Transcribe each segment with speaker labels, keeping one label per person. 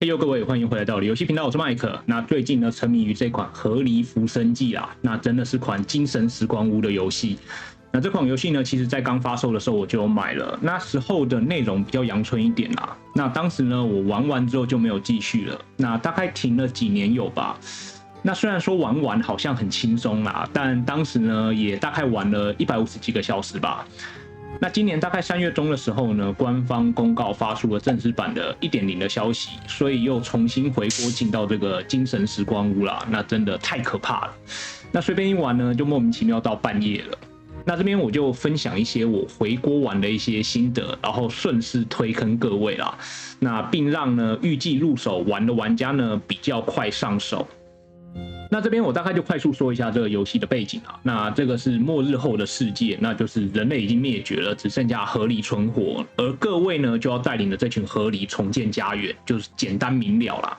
Speaker 1: 嘿呦，各位，欢迎回来到游戏频道，我是麦克。那最近呢，沉迷于这款《河狸浮生记》啦，那真的是款精神时光屋的游戏。那这款游戏呢，其实在刚发售的时候我就有买了，那时候的内容比较阳春一点啦。那当时呢，我玩完之后就没有继续了，那大概停了几年有吧。那虽然说玩完好像很轻松啦，但当时呢，也大概玩了150几个小时吧。那今年大概3月中的时候呢，官方公告发出了正式版的 1.0 的消息，所以又重新回锅进到这个精神时光屋啦，那真的太可怕了。那随便一玩呢，就莫名其妙到半夜了。那这边我就分享一些我回锅玩的一些心得，然后顺势推坑各位啦，那并让呢预计入手玩的玩家呢比较快上手。那这边我大概就快速说一下这个游戏的背景啊。那这个是末日后的世界，那就是人类已经灭绝了，只剩下河狸存活，而各位呢就要带领着这群河狸重建家园，就是简单明了啦。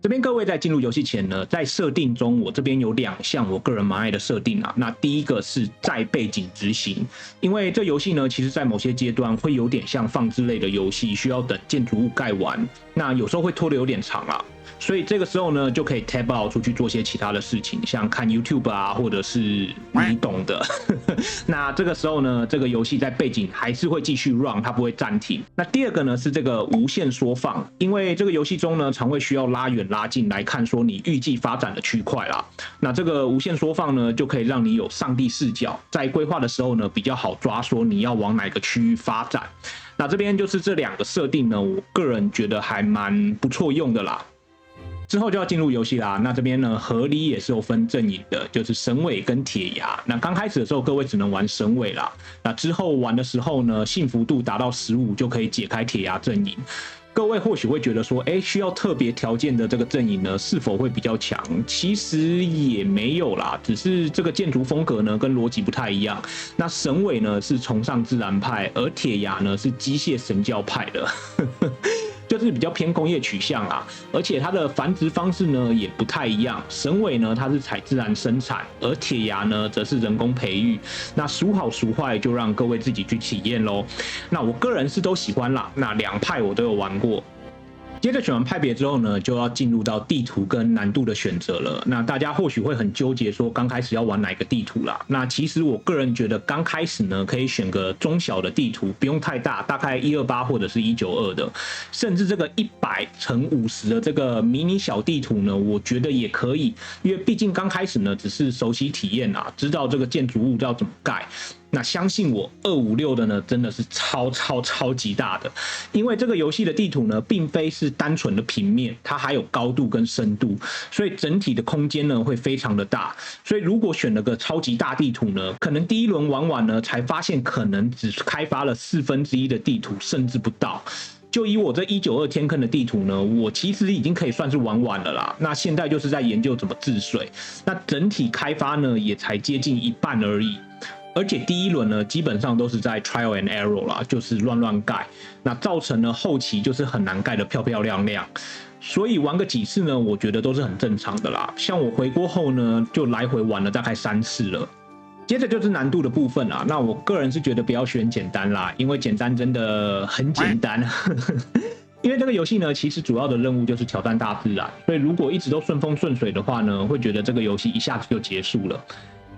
Speaker 1: 这边各位在进入游戏前呢，在设定中，我这边有2项我个人蛮爱的设定啊。那第一个是在背景执行，因为这游戏呢，其实在某些阶段会有点像放置类的游戏，需要等建筑物盖完，那有时候会拖得有点长啦。所以这个时候呢，就可以 tab out 出去做些其他的事情，像看 YouTube 啊，或者是你懂的。那这个时候呢，这个游戏在背景还是会继续 run， 它不会暂停。那第二个呢是这个无限缩放，因为这个游戏中呢，常会需要拉远拉近来看说你预计发展的区块啦。那这个无限缩放呢，就可以让你有上帝视角，在规划的时候呢，比较好抓说你要往哪个区域发展。那这边就是这2个设定呢，我个人觉得还蛮不错用的啦。之后就要进入游戏啦。那这边呢，河狸也是有分阵营的，就是神尾跟铁牙。那刚开始的时候，各位只能玩神尾啦。那之后玩的时候呢，幸福度达到15就可以解开铁牙阵营。各位或许会觉得说，需要特别条件的这个阵营呢，是否会比较强？其实也没有啦，只是这个建筑风格呢跟逻辑不太一样。那神尾呢是崇尚自然派，而铁牙呢是机械神教派的。就是比较偏工业取向啦，而且它的繁殖方式呢也不太一样。神尾呢它是采自然生产，而铁牙呢则是人工培育。那孰好孰坏就让各位自己去体验咯。那我个人是都喜欢啦，那2派我都有玩过。接着选完派别之后呢，就要进入到地图跟难度的选择了。那大家或许会很纠结，说刚开始要玩哪个地图啦？那其实我个人觉得，刚开始呢可以选个中小的地图，不用太大，大概128或者是192的，甚至这个100×50的这个迷你小地图呢，我觉得也可以，因为毕竟刚开始呢只是熟悉体验啊，知道这个建筑物要怎么盖。那相信我，256的呢真的是超级大的，因为这个游戏的地图呢，并非是单纯的平面，它还有高度跟深度，所以整体的空间呢会非常的大。所以如果选了个超级大地图呢，可能第一轮玩完呢，才发现可能只开发了1/4的地图，甚至不到。就以我这192天坑的地图呢，我其实已经可以算是玩完了啦。那现在就是在研究怎么治水，那整体开发呢也才接近一半而已。而且第一轮呢，基本上都是在 trial and error 啦，就是乱盖，那造成了后期就是很难盖得漂漂亮亮。所以玩个几次呢，我觉得都是很正常的啦。像我回国后呢，就来回玩了大概3次了。接着就是难度的部分啦，那我个人是觉得不要选简单啦，因为简单真的很简单。因为这个游戏呢，其实主要的任务就是挑战大自然，所以如果一直都顺风顺水的话呢，会觉得这个游戏一下子就结束了。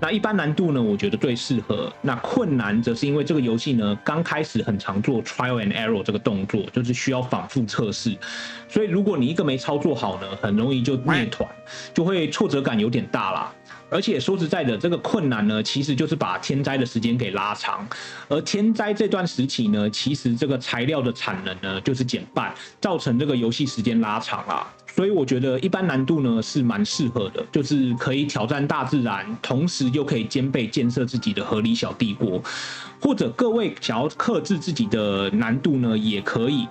Speaker 1: 那一般难度呢，我觉得最适合。那困难则是因为这个游戏呢，刚开始很常做 trial and error 这个动作，就是需要反复测试。所以如果你一个没操作好呢，很容易就灭团，就会挫折感有点大啦。而且说实在的，这个困难呢，其实就是把天灾的时间给拉长。而天灾这段时期呢，其实这个材料的产能呢，就是减半，造成这个游戏时间拉长啦。所以我觉得一般难度呢是蛮适合的，就是可以挑战大自然，同时又可以兼备建设自己的河狸小帝国。或者各位想要克制自己的难度呢，也可以。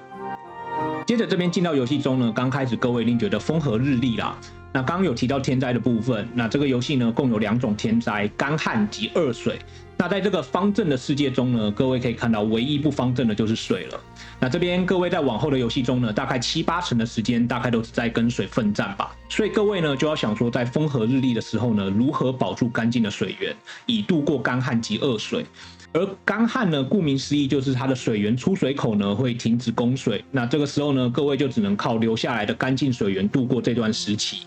Speaker 1: 接着这边进到游戏中呢，刚开始各位一定觉得风和日丽啦。那刚刚有提到天灾的部分，那这个游戏呢共有2种天灾，干旱及恶水。那在这个方正的世界中呢，各位可以看到唯一不方正的就是水了。那这边各位在往后的游戏中呢，大概7、8成的时间大概都是在跟水奋战吧。所以各位呢就要想说，在风和日丽的时候呢，如何保住干净的水源，以度过干旱及恶水。而干旱呢，顾名思义就是它的水源出水口呢会停止供水，那这个时候呢，各位就只能靠留下来的干净水源度过这段时期。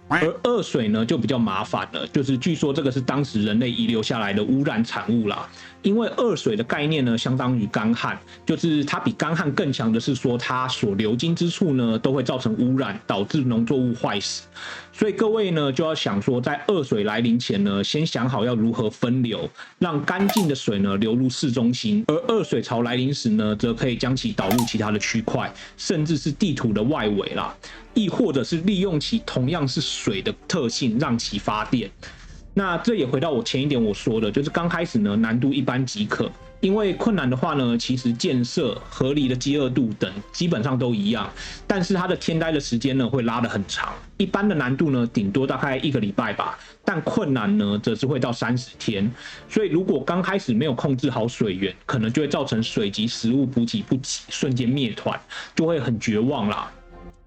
Speaker 1: 而恶水呢就比较麻烦了，就是据说这个是当时人类遗留下来的污染产物啦。因为恶水的概念呢，相当于干旱，就是它比干旱更强的是说，它所流经之处呢，都会造成污染，导致农作物坏死。所以各位呢，就要想说，在恶水来临前呢，先想好要如何分流，让干净的水呢流入市中心，而恶水潮来临时呢，则可以将其导入其他的区块，甚至是地图的外围啦，亦或者是利用其同样是水的特性，让其发电。那这也回到我前一点我说的，就是刚开始呢难度一般即可，因为困难的话呢，其实建设、合理的饥饿度等基本上都一样，但是它的天灾的时间呢会拉得很长。一般的难度呢顶多大概1个礼拜吧，但困难呢则是会到30天。所以如果刚开始没有控制好水源，可能就会造成水及食物补给不给，瞬间灭团，就会很绝望啦。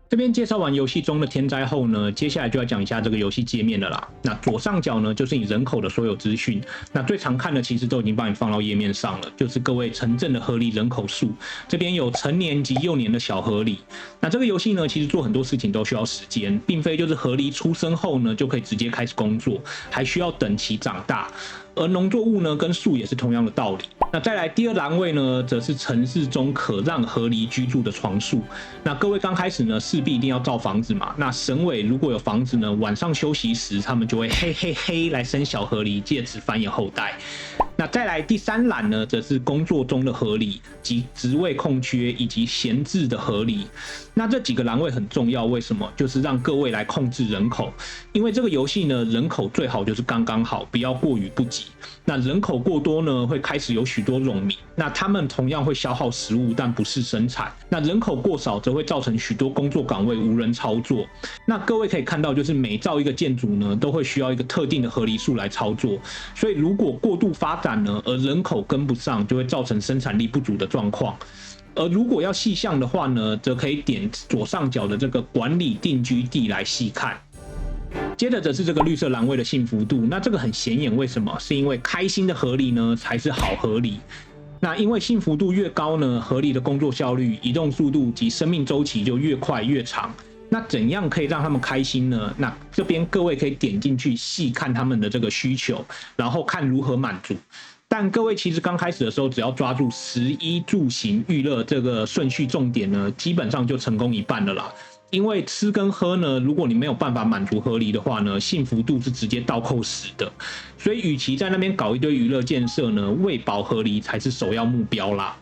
Speaker 1: 这边介绍完游戏中的天灾后呢，接下来就要讲一下这个游戏界面了啦。那左上角呢就是你人口的所有资讯，那最常看的其实都已经帮你放到页面上了，就是各位城镇的合理人口数，这边有成年及幼年的小合理。那这个游戏呢，其实做很多事情都需要时间，并非就是合理出生后呢就可以直接开始工作，还需要等其长大。而农作物呢，跟树也是同样的道理。那再来第二栏位呢，则是城市中可让合理居住的床数。那各位刚开始呢，势必一定要造房子嘛。那省委如果有房子呢，晚上休息时，他们就会嘿嘿嘿来生小河狸，借此繁衍后代。那再来第3栏呢，则是工作中的合理及职位空缺以及闲置的合理。那这几个栏位很重要，为什么？就是让各位来控制人口，因为这个游戏呢，人口最好就是刚刚好，不要过于不及。那人口过多呢，会开始有许多冗民，那他们同样会消耗食物，但不是生产。那人口过少，则会造成许多工作岗位无人操作。那各位可以看到，就是每造一个建筑呢，都会需要一个特定的合理数来操作。所以如果过度发展呢，而人口跟不上，就会造成生产力不足的状况。而如果要细项的话呢，则可以点左上角的这个管理定居地来细看。接着则是这个绿色栏位的幸福度，那这个很显眼，为什么？是因为开心的合理呢才是好合理。那因为幸福度越高呢，合理的工作效率、移动速度及生命周期就越快越长。那怎样可以让他们开心呢？那这边各位可以点进去细看他们的这个需求，然后看如何满足。但各位其实刚开始的时候，只要抓住食衣住行娱乐这个顺序重点呢，基本上就成功一半了啦。因为吃跟喝呢，如果你没有办法满足合理的话呢，幸福度是直接倒扣10的。所以与其在那边搞一堆娱乐建设呢，喂饱合理才是首要目标啦。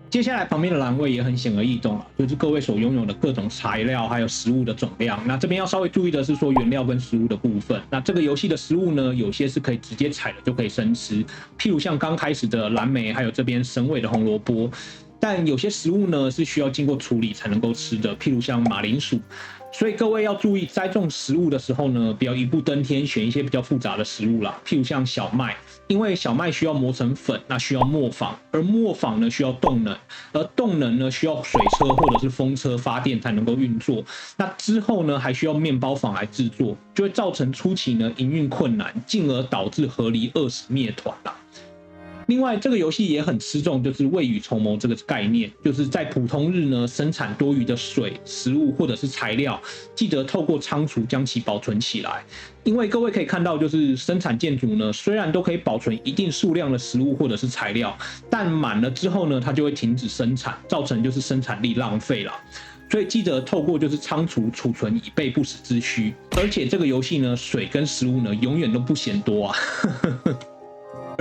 Speaker 1: 接下来旁边的栏位也很显而易懂了，就是各位所拥有的各种材料还有食物的总量。那这边要稍微注意的是说原料跟食物的部分。那这个游戏的食物呢，有些是可以直接采了就可以生吃，譬如像刚开始的蓝莓，还有这边省委的红萝卜。但有些食物呢是需要经过处理才能够吃的，譬如像马铃薯。所以各位要注意栽种食物的时候呢，不要一步登天，选一些比较复杂的食物啦，譬如像小麦，因为小麦需要磨成粉，那需要磨坊，而磨坊呢需要动能，而动能呢需要水车或者是风车发电才能够运作，那之后呢还需要面包坊来制作，就会造成初期呢营运困难，进而导致合理饿死灭团啦。另外，这个游戏也很吃重就是未雨绸缪这个概念，就是在普通日呢生产多余的水、食物或者是材料，记得透过仓储将其保存起来。因为各位可以看到，就是生产建筑呢，虽然都可以保存一定数量的食物或者是材料，但满了之后呢，它就会停止生产，造成就是生产力浪费了。所以记得透过就是仓储储存以备不时之需。而且这个游戏呢，水跟食物呢永远都不嫌多啊。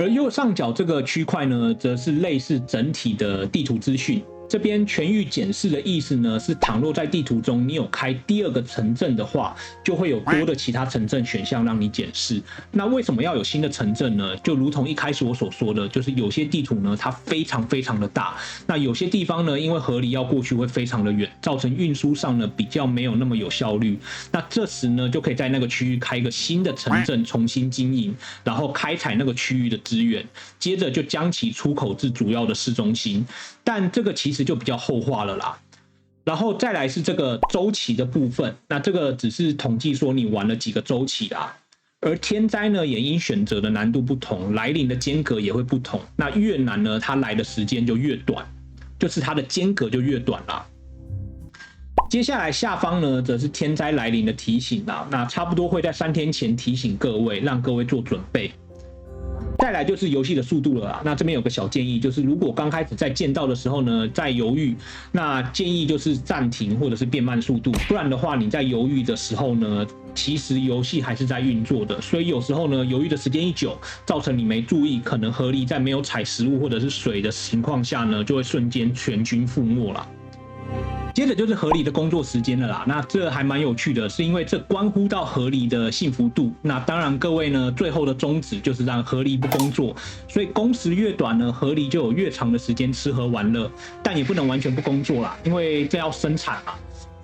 Speaker 1: 而右上角这个区块呢，则是类似整体的地图资讯。这边全域检视的意思呢，是倘若在地图中你有开第2个城镇的话，就会有多的其他城镇选项让你检视。那为什么要有新的城镇呢？就如同一开始我所说的，就是有些地图呢它非常非常的大，那有些地方呢因为河狸要过去会非常的远，造成运输上呢比较没有那么有效率。那这时呢就可以在那个区域开一个新的城镇重新经营，然后开采那个区域的资源，接着就将其出口至主要的市中心。但这个其实就比较后话了啦。然后再来是这个周期的部分，那这个只是统计说你玩了几个周期啦。而天灾呢，也因选择的难度不同，来临的间隔也会不同。那越难呢，它来的时间就越短，就是它的间隔就越短啦。接下来下方呢，则是天灾来临的提醒啦。那差不多会在3天前提醒各位，让各位做准备。再来就是游戏的速度了啦。那这边有个小建议，就是如果刚开始在建造的时候呢，在犹豫，那建议就是暂停或者是变慢速度，不然的话你在犹豫的时候呢，其实游戏还是在运作的，所以有时候呢，犹豫的时间一久，造成你没注意，可能河狸在没有采食物或者是水的情况下呢，就会瞬间全军覆没啦。接着就是河狸的工作时间了啦，那这还蛮有趣的，是因为这关乎到河狸的幸福度。那当然各位呢，最后的宗旨就是让河狸不工作，所以工时越短呢，河狸就有越长的时间吃喝玩乐，但也不能完全不工作啦，因为这要生产嘛。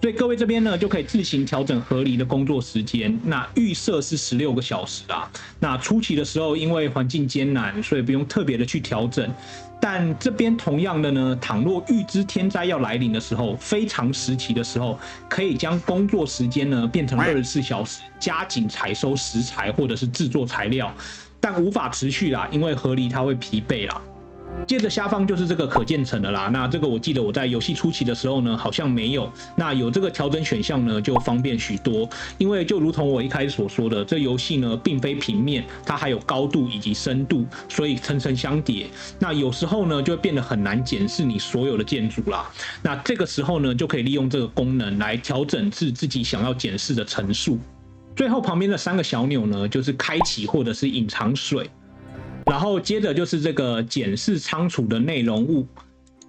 Speaker 1: 所以各位这边呢，就可以自行调整河狸的工作时间。那预设是16个小时啦。那初期的时候，因为环境艰难，所以不用特别的去调整。但这边同样的呢，倘若预知天灾要来临的时候，非常时期的时候，可以将工作时间呢变成24小时，加紧采收食材或者是制作材料，但无法持续啦，因为河狸它会疲惫啦。接着下方就是这个可建成的啦，那这个我记得我在游戏初期的时候呢，好像没有。那有这个调整选项呢，就方便许多。因为就如同我一开始所说的，这游戏呢并非平面，它还有高度以及深度，所以层层相叠。那有时候呢就会变得很难检视你所有的建筑啦。那这个时候呢就可以利用这个功能来调整至自己想要检视的层数。最后旁边的3个小钮呢，就是开启或者是隐藏水。然后接着就是这个检视仓储的内容物，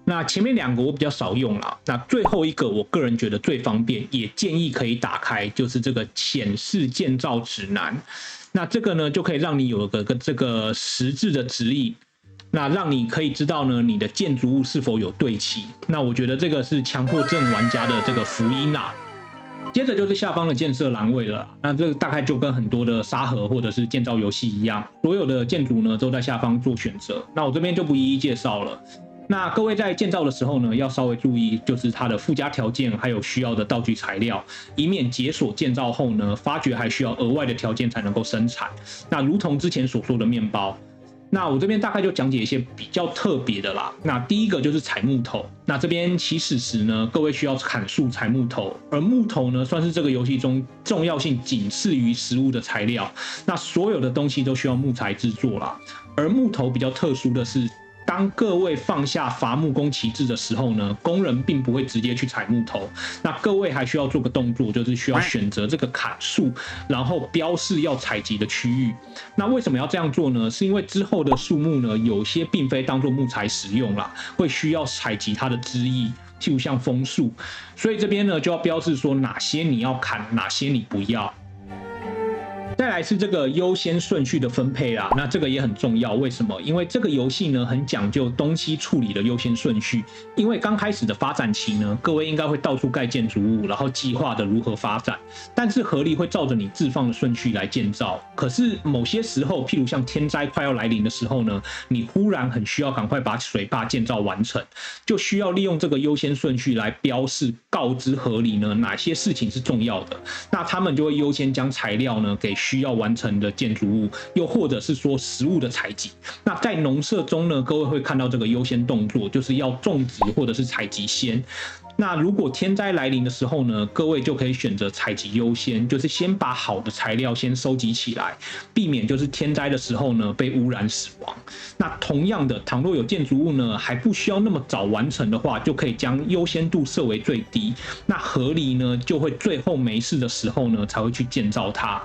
Speaker 1: 那前面2个我比较少用啦，那最后一个我个人觉得最方便，也建议可以打开，就是这个显示建造指南。那这个呢就可以让你有个这个实质的指引，那让你可以知道呢你的建筑物是否有对齐。那我觉得这个是强迫症玩家的这个福音啦。接着就是下方的建设栏位了，那这个大概就跟很多的沙盒或者是建造游戏一样，所有的建筑呢都在下方做选择。那我这边就不一一介绍了。那各位在建造的时候呢，要稍微注意，就是它的附加条件还有需要的道具材料，以免解锁建造后呢，发觉还需要额外的条件才能够生产。那如同之前所说的面包。那我这边大概就讲解一些比较特别的啦。那第一个就是采木头。那这边起始时呢，各位需要砍树采木头，而木头呢，算是这个游戏中重要性仅次于食物的材料。那所有的东西都需要木材制作啦。而木头比较特殊的是，当各位放下伐木工旗帜的时候呢，工人并不会直接去采木头，那各位还需要做个动作，就是需要选择这个砍树，然后标示要采集的区域。那为什么要这样做呢？是因为之后的树木呢，有些并非当作木材使用啦，会需要采集它的枝叶，譬如像枫树，所以这边呢就要标示说哪些你要砍，哪些你不要。再来是这个优先顺序的分配啦，那这个也很重要。为什么？因为这个游戏呢很讲究东西处理的优先顺序。因为刚开始的发展期呢，各位应该会到处盖建筑物，然后计划的如何发展。但是河狸会照着你置放的顺序来建造。可是某些时候，譬如像天灾快要来临的时候呢，你忽然很需要赶快把水坝建造完成，就需要利用这个优先顺序来标示，告知河狸呢哪些事情是重要的。那他们就会优先将材料呢给需要完成的建筑物，又或者是说食物的采集。那在农舍中呢，各位会看到这个优先动作，就是要种植或者是采集先。那如果天灾来临的时候呢，各位就可以选择采集优先，就是先把好的材料先收集起来，避免就是天灾的时候呢被污染死亡。那同样的，倘若有建筑物呢还不需要那么早完成的话，就可以将优先度设为最低。那河狸呢就会最后没事的时候呢才会去建造它。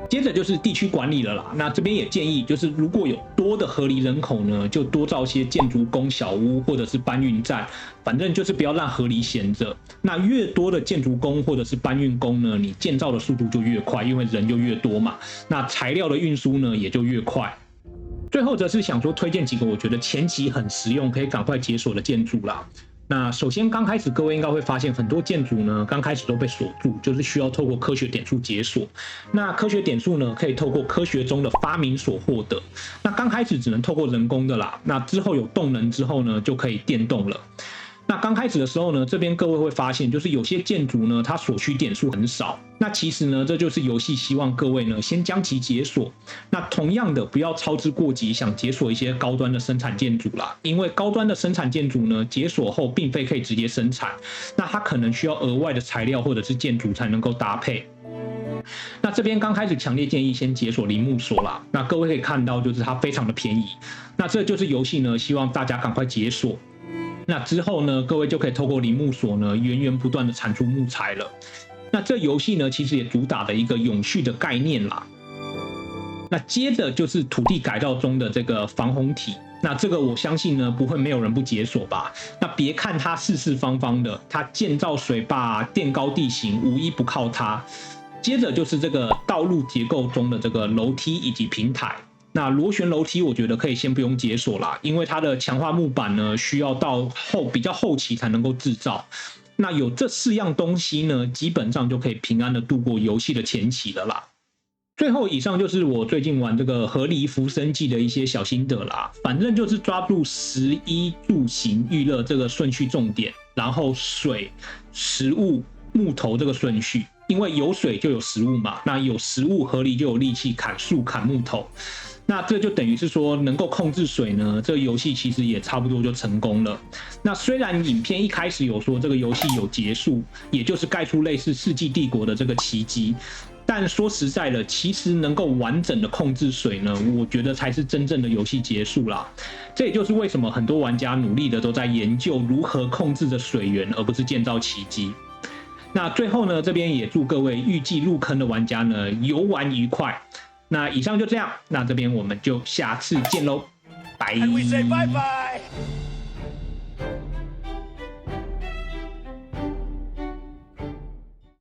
Speaker 1: 接着就是地区管理了啦，那这边也建议，就是如果有多的河狸人口呢，就多造一些建筑工小屋或者是搬运站，反正就是不要让河狸闲着。那越多的建筑工或者是搬运工呢，你建造的速度就越快，因为人就越多嘛，那材料的运输呢也就越快。最后则是想说推荐几个我觉得前期很实用，可以赶快解锁的建筑啦。那首先刚开始各位应该会发现很多建筑呢刚开始都被锁住，就是需要透过科学点数解锁。那科学点数呢可以透过科学中的发明所获得。那刚开始只能透过人工的啦，那之后有动能之后呢就可以电动了。那刚开始的时候呢，这边各位会发现，就是有些建筑呢，它所需点数很少。那其实呢，这就是游戏希望各位呢先将其解锁。那同样的，不要操之过急，想解锁一些高端的生产建筑啦，因为高端的生产建筑呢，解锁后并非可以直接生产，那它可能需要额外的材料或者是建筑才能够搭配。那这边刚开始强烈建议先解锁铃木锁啦。那各位可以看到，就是它非常的便宜。那这就是游戏呢，希望大家赶快解锁。那之后呢，各位就可以透过铃木锁呢，源源不断的产出木材了。那这游戏呢，其实也主打的一个永续的概念啦。那接着就是土地改造中的这个防洪体，那这个我相信呢，不会没有人不解锁吧？那别看它四四方方的，它建造水坝、垫高地形，无一不靠它。接着就是这个道路结构中的这个楼梯以及平台。那螺旋楼梯我觉得可以先不用解锁啦，因为它的强化木板呢需要到比较后期才能够制造。那有这4样东西呢，基本上就可以平安的度过游戏的前期了啦。最后以上就是我最近玩这个河狸浮生记的一些小心得啦，反正就是抓住食衣住行娱乐这个顺序重点，然后水、食物、木头这个顺序。因为有水就有食物嘛，那有食物河狸就有力气砍树砍木头，那这就等于是说能够控制水呢，这个游戏其实也差不多就成功了。那虽然影片一开始有说这个游戏有结束，也就是盖出类似世纪帝国的这个奇迹，但说实在的，其实能够完整的控制水呢，我觉得才是真正的游戏结束啦。这也就是为什么很多玩家努力的都在研究如何控制着水源，而不是建造奇迹。那最后呢，这边也祝各位预计入坑的玩家呢游玩愉快。那以上就这样，那这边我们就下次见喽，拜。